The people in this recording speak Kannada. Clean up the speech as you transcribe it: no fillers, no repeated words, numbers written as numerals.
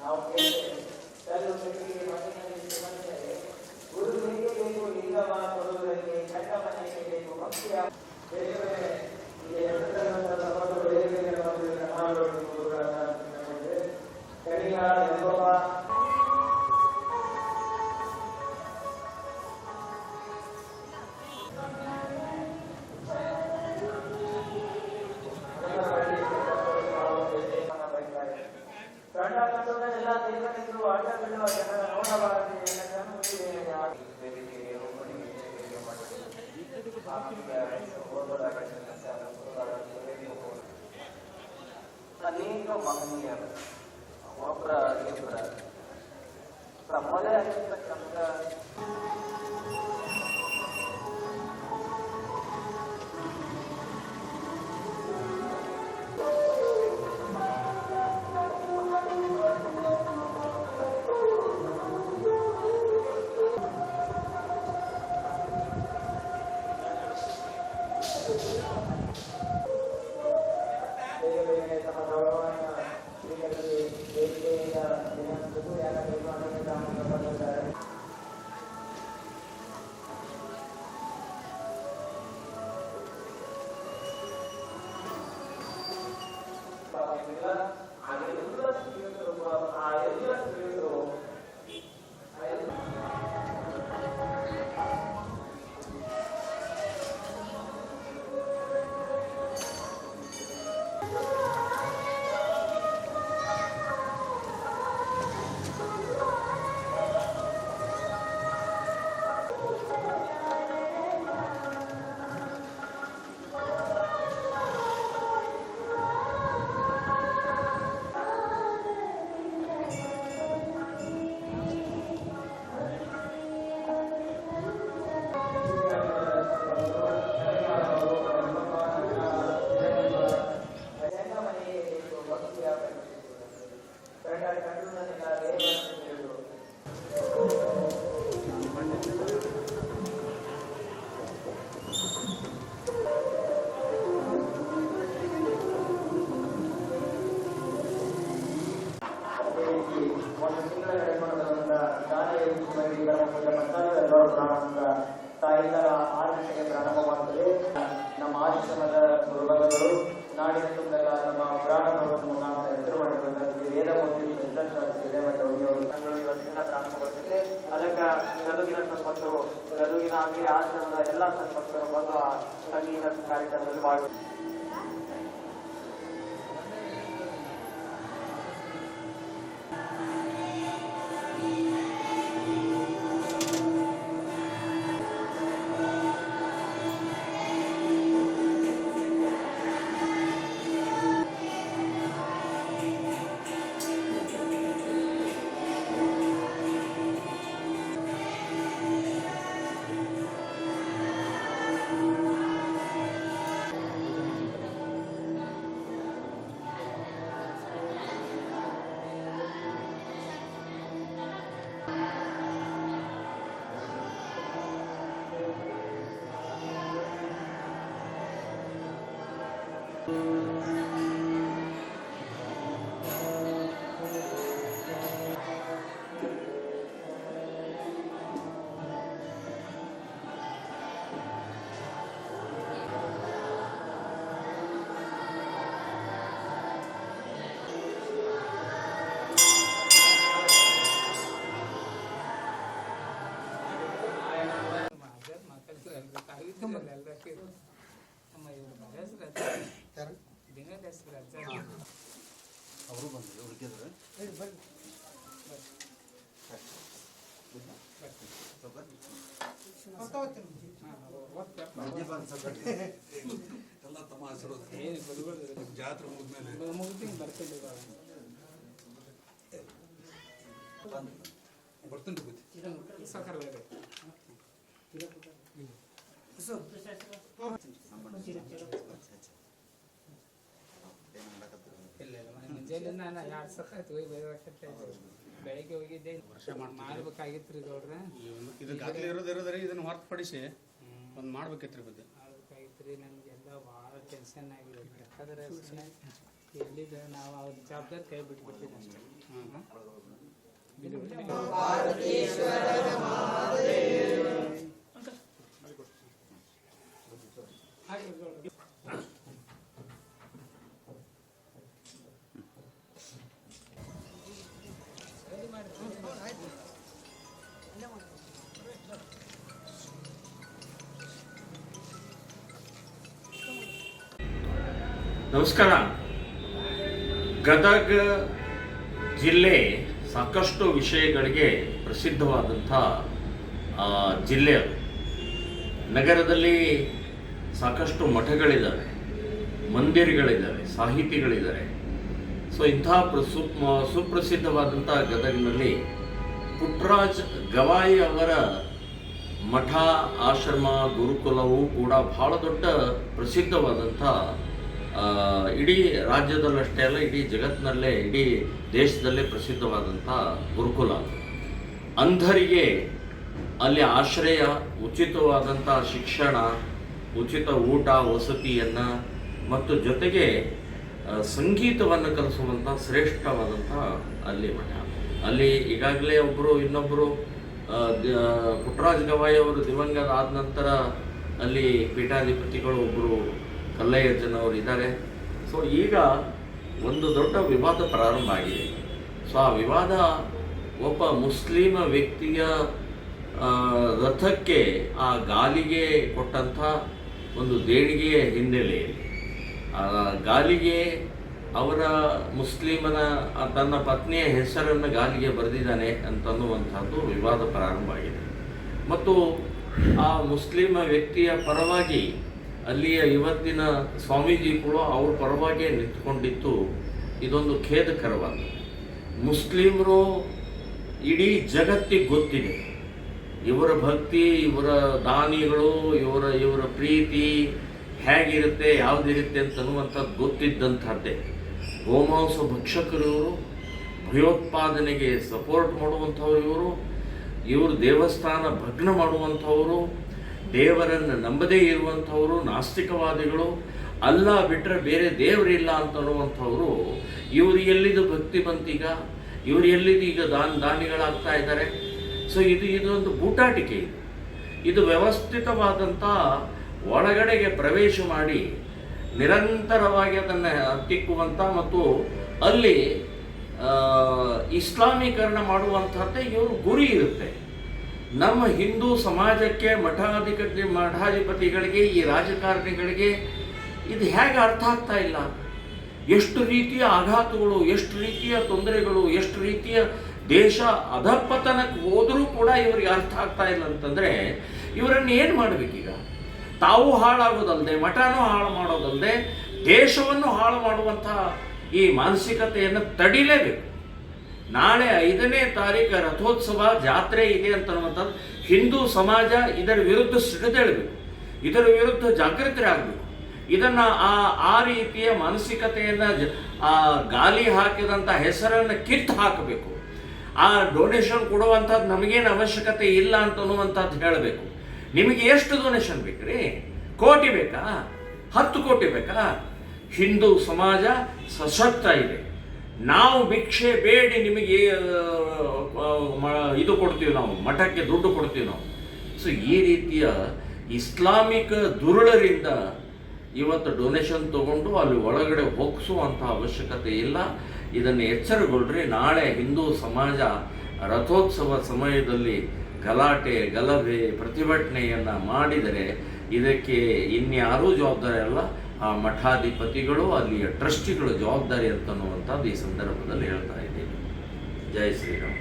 ನಾವು ಕೇಳ್ತೇವೆ ಕಲ್ಲು ಕಟ್ಟಿಗೆ ಮಣ್ಣಿನಲ್ಲಿ ಸುಮಂತರೆ ಗುರು ಹೇಗೆ ಬೇಕು ಲಿಂಗವ ಕೊಡುವುದಕ್ಕೆ ಚಟ್ಟ ಮನೆಗೆ ಬೇಕು ಭಕ್ತಿಯ ಬೇರೆ ಬೇರೆ ಈ ಹೆಸರುಗಳನ್ನು ಬೇರೆ ಬೇರೆ ಕಡಿಗಾಲ ಎಂಬ ಎಲ್ಲ ದೇವರಿಗೂ ಅಡ್ಡ ಬೀಳುವ ಜನರ ನೋಡಬಾರದು ಅನೇಕ ಮಹನೀಯರು ಒಬ್ಬರ ಇಬ್ಬರ ತಮ್ಮದೇ ಆಗಿರ್ತಕ್ಕಂಥ ತಾಯಿಗಳ ಆರಕ್ಷಣೆ ಪ್ರಾರಂಭವಾಗುತ್ತದೆ. ನಮ್ಮ ಆಶ್ರಮದ ಗುರುಗಳು ನಾಡಿನ ತುಂಬೆಲ್ಲ ನಮ್ಮ ಪುರಾಣಗಳನ್ನು ಮುಖಾಂತರ ಹೆಸರು ಮಾಡಿರುವಂತಹ ವೇದಮೂರ್ತಿ ಇವತ್ತಿನ ಪ್ರಾರಂಭಗೊಳ್ಳುತ್ತದೆ. ಅದಕ್ಕೆ ಗದುಗಿನ ಸಂಪತ್ತರು ಗದುಗಿನ ಅಂಗಡಿ ಆಶ್ರಮದ ಎಲ್ಲ ಸಂಪತ್ತರು ಬಂದು ಆ ಸಂಗೀತ ಕಾರ್ಯಕ್ರಮದಲ್ಲಿ ಭಾಗವಹಿಸಿದ್ದಾರೆ. ಅವರು ಬಂದರು ಹುಡುಕಿದ್ರೆ ಎಲ್ಲ ತಮಾಸರು ಜಾತ್ರೆ ಮುಗಿದ್ಮೇಲೆ ಬರ್ತೀನಿ ಸಾಕಾರ ಮುಂಜಾನೆ ನಾನು 2 ಸಲ ಆಯ್ತು ಹೋಗಿ ಬರೋಕತ್ತೆ. ಬೆಳಗ್ಗೆ ಹೋಗಿದ್ದೆ ವರ್ಷ ಮಾಡ್ಬೇಕಾಗಿತ್ತು ರೀ ಗೌಡ್ರೆ. ಇದು ದಾಖಲೆ ಇರೋದ್ರಿ ಇದನ್ನು ಹೊರತುಪಡಿಸಿ ಒಂದು ಮಾಡ್ಬೇಕಿತ್ತು ರೀ ಬಗ್ಗೆ ಮಾಡ್ಬೇಕಾಗಿತ್ತು ರೀ. ನಮಗೆಲ್ಲ ಭಾಳ ಟೆನ್ಷನ್ ಆಗಿದೆ. ಬೇಕಾದ್ರೆ ಎಲ್ಲಿದೆ ನಾವು ಅವ್ರ ಜವಾಬ್ದಾರಿ ಕೈ ಬಿಟ್ಬಿಡ್ತೀವಿ ಅಷ್ಟೇ. ನಮಸ್ಕಾರ. ಗದಗ ಜಿಲ್ಲೆ ಸಾಕಷ್ಟು ವಿಷಯಗಳಿಗೆ ಪ್ರಸಿದ್ಧವಾದಂಥ ಜಿಲ್ಲೆ ಅದು. ನಗರದಲ್ಲಿ ಸಾಕಷ್ಟು ಮಠಗಳಿದ್ದಾವೆ, ಮಂದಿರಗಳಿದ್ದಾವೆ, ಸಾಹಿತಿಗಳಿದ್ದಾರೆ. ಸೊ ಇಂಥ ಸುಪ್ರಸಿದ್ಧವಾದಂಥ ಗದಗಿನಲ್ಲಿ ಪುಟ್ಟರಾಜ ಗವಾಯಿ ಅವರ ಮಠ, ಆಶ್ರಮ, ಗುರುಕುಲವು ಕೂಡ ಬಹಳ ದೊಡ್ಡ ಪ್ರಸಿದ್ಧವಾದಂಥ ಇಡೀ ರಾಜ್ಯದಲ್ಲಷ್ಟೇ ಅಲ್ಲ, ಇಡೀ ಜಗತ್ತಿನಲ್ಲೇ, ಇಡೀ ದೇಶದಲ್ಲೇ ಪ್ರಸಿದ್ಧವಾದಂಥ ಗುರುಕುಲ. ಅಂಧರಿಗೆ ಅಲ್ಲಿ ಆಶ್ರಯ, ಉಚಿತವಾದಂಥ ಶಿಕ್ಷಣ, ಉಚಿತ ಊಟ ವಸತಿಯನ್ನು ಮತ್ತು ಜೊತೆಗೆ ಸಂಗೀತವನ್ನು ಕಲಿಸುವಂಥ ಶ್ರೇಷ್ಠವಾದಂಥ ಅಲ್ಲಿ ಮಠ. ಅಲ್ಲಿ ಈಗಾಗಲೇ ಇನ್ನೊಬ್ಬರು ಪುಟ್ಟರಾಜ ಗವಾಯಿ ಅವರು ದಿವಂಗತ ಆದ ನಂತರ ಅಲ್ಲಿ ಪೀಠಾಧಿಪತಿಗಳು ಒಬ್ಬರು ಕಲ್ಲಯ್ಯಜ್ಜನವರು ಇದ್ದಾರೆ. ಸೊ ಈಗ ಒಂದು ದೊಡ್ಡ ವಿವಾದ ಪ್ರಾರಂಭ ಆಗಿದೆ. ಸೊ ಆ ವಿವಾದ ಒಬ್ಬ ಮುಸ್ಲಿಮ ವ್ಯಕ್ತಿಯ ರಥಕ್ಕೆ ಆ ಗಾಲಿಗೆ ಕೊಟ್ಟಂಥ ಒಂದು ದೇಣಿಗೆಯ ಹಿನ್ನೆಲೆಯಲ್ಲಿ ಆ ಗಾಲಿಗೆ ಅವರ ಮುಸ್ಲಿಮನ ತನ್ನ ಪತ್ನಿಯ ಹೆಸರನ್ನು ಗಾಲಿಗೆ ಬರೆದಿದ್ದಾನೆ ಅಂತನ್ನುವಂಥದ್ದು ವಿವಾದ ಪ್ರಾರಂಭ ಆಗಿದೆ. ಮತ್ತು ಆ ಮುಸ್ಲಿಮ ವ್ಯಕ್ತಿಯ ಪರವಾಗಿ ಅಲ್ಲಿಯ ಇವತ್ತಿನ ಸ್ವಾಮೀಜಿಗಳು ಅವ್ರ ಪರವಾಗಿ ನಿಂತ್ಕೊಂಡಿದ್ದು ಇದೊಂದು ಖೇದಕರವಾದ. ಮುಸ್ಲಿಮರು ಇಡೀ ಜಗತ್ತಿಗೆ ಗೊತ್ತಿದೆ ಇವರ ಭಕ್ತಿ, ಇವರ ದಾನಿಗಳು, ಇವರ ಪ್ರೀತಿ ಹೇಗಿರುತ್ತೆ, ಯಾವುದಿರುತ್ತೆ ಅಂತನ್ನುವಂಥದ್ದು ಗೊತ್ತಿದ್ದಂಥದ್ದೇ. ಗೋಮಾಂಸ ಭಕ್ಷಕರು ಇವರು, ಭಯೋತ್ಪಾದನೆಗೆ ಸಪೋರ್ಟ್ ಮಾಡುವಂಥವ್ರು ಇವರು ದೇವಸ್ಥಾನ ಭಗ್ನ ಮಾಡುವಂಥವರು, ದೇವರನ್ನು ನಂಬದೇ ಇರುವಂಥವರು, ನಾಸ್ತಿಕವಾದಿಗಳು, ಅಲ್ಲ ಬಿಟ್ಟರೆ ಬೇರೆ ದೇವರಿಲ್ಲ ಅಂತನ್ನುವಂಥವರು. ಇವರು ಎಲ್ಲಿದು ಭಕ್ತಿ ಬಂತೀಗ, ಇವರು ಎಲ್ಲಿದು ಈಗ ದಾನಿಗಳಾಗ್ತಾ ಇದ್ದಾರೆ. ಸೊ ಇದೊಂದು ಬೂಟಾಟಿಕೆ. ಇದು ವ್ಯವಸ್ಥಿತವಾದಂಥ ಒಳಗಡೆಗೆ ಪ್ರವೇಶ ಮಾಡಿ ನಿರಂತರವಾಗಿ ಅದನ್ನು ತಿಕ್ಕುವಂಥ ಮತ್ತು ಅಲ್ಲಿ ಇಸ್ಲಾಮೀಕರಣ ಮಾಡುವಂಥದ್ದೇ ಇವರು ಗುರಿ ಇರುತ್ತೆ. ನಮ್ಮ ಹಿಂದೂ ಸಮಾಜಕ್ಕೆ ಮಠಾಧಿಪತಿಗಳಿಗೆ, ಈ ರಾಜಕಾರಣಿಗಳಿಗೆ ಇದು ಹೇಗೆ ಅರ್ಥ ಆಗ್ತಾ ಇಲ್ಲ? ಎಷ್ಟು ರೀತಿಯ ಆಘಾತಗಳು, ಎಷ್ಟು ರೀತಿಯ ತೊಂದರೆಗಳು, ಎಷ್ಟು ರೀತಿಯ ದೇಶ ಅಧಪತನಕ್ಕೆ ಹೋದರೂ ಕೂಡ ಇವರಿಗೆ ಅರ್ಥ ಆಗ್ತಾ ಇಲ್ಲ ಅಂತಂದರೆ ಇವರನ್ನು ಏನು ಮಾಡಬೇಕೀಗ? ತಾವು ಹಾಳಾಗೋದಲ್ಲದೆ, ಮಠನೂ ಹಾಳು ಮಾಡೋದಲ್ಲದೆ, ದೇಶವನ್ನು ಹಾಳು ಮಾಡುವಂಥ ಈ ಮಾನಸಿಕತೆಯನ್ನು ತಡಿಲೇಬೇಕು. ನಾಳೆ 5ನೇ ತಾರೀಕು ರಥೋತ್ಸವ ಜಾತ್ರೆ ಇದೆ ಅಂತನ್ನುವಂಥದ್ದು ಹಿಂದೂ ಸಮಾಜ ಇದರ ವಿರುದ್ಧ ಸಿಡಿದೇಳಬೇಕು, ಇದರ ವಿರುದ್ಧ ಜಾಗೃತರಾಗಬೇಕು. ಇದನ್ನು ಆ ರೀತಿಯ ಮಾನಸಿಕತೆಯನ್ನು ಗಾಲಿ ಹಾಕಿದಂಥ ಹೆಸರನ್ನು ಕಿತ್ತು ಹಾಕಬೇಕು. ಆ ಡೊನೇಷನ್ ಕೊಡುವಂಥದ್ದು ನಮಗೇನು ಅವಶ್ಯಕತೆ ಇಲ್ಲ ಅಂತನ್ನುವಂಥದ್ದು ಹೇಳಬೇಕು. ನಿಮಗೆ ಎಷ್ಟು ಡೊನೇಷನ್ ಬೇಕ್ರಿ? ಕೋಟಿ ಬೇಕಾ? 10 ಕೋಟಿ ಬೇಕಾ? ಹಿಂದೂ ಸಮಾಜ ಸಶಕ್ತ ಇದೆ. ನಾವು ಭಿಕ್ಷೆ ಬೇಡಿ ನಿಮಗೆ ಇದು ಕೊಡ್ತೀವಿ, ನಾವು ಮಠಕ್ಕೆ ದುಡ್ಡು ಕೊಡ್ತೀವಿ ನಾವು. ಸೊ ಈ ರೀತಿಯ ಇಸ್ಲಾಮಿಕ್ ದುರುಳರಿಂದ ಇವತ್ತು ಡೊನೇಷನ್ ತಗೊಂಡು ಅಲ್ಲಿ ಒಳಗಡೆ ಹೋಗಿಸುವಂಥ ಅವಶ್ಯಕತೆ ಇಲ್ಲ. ಇದನ್ನು ಎಚ್ಚರಗೊಳ್ಳ್ರಿ. ನಾಳೆ ಹಿಂದೂ ಸಮಾಜ ರಥೋತ್ಸವ ಸಮಯದಲ್ಲಿ ಗಲಾಟೆ, ಗಲಭೆ, ಪ್ರತಿಭಟನೆಯನ್ನು ಮಾಡಿದರೆ ಇದಕ್ಕೆ ಇನ್ಯಾರೂ ಜವಾಬ್ದಾರಿ ಅಲ್ಲ, ಆ ಮಠಾಧಿಪತಿಗಳು, ಅಲ್ಲಿಯ ಟ್ರಸ್ಟಿಗಳು ಜವಾಬ್ದಾರಿ ಅಂತನ್ನುವಂಥದ್ದು ಈ ಸಂದರ್ಭದಲ್ಲಿ ಹೇಳ್ತಾ ಇದ್ದೀನಿ. ಜೈ ಶ್ರೀರಾಮ್.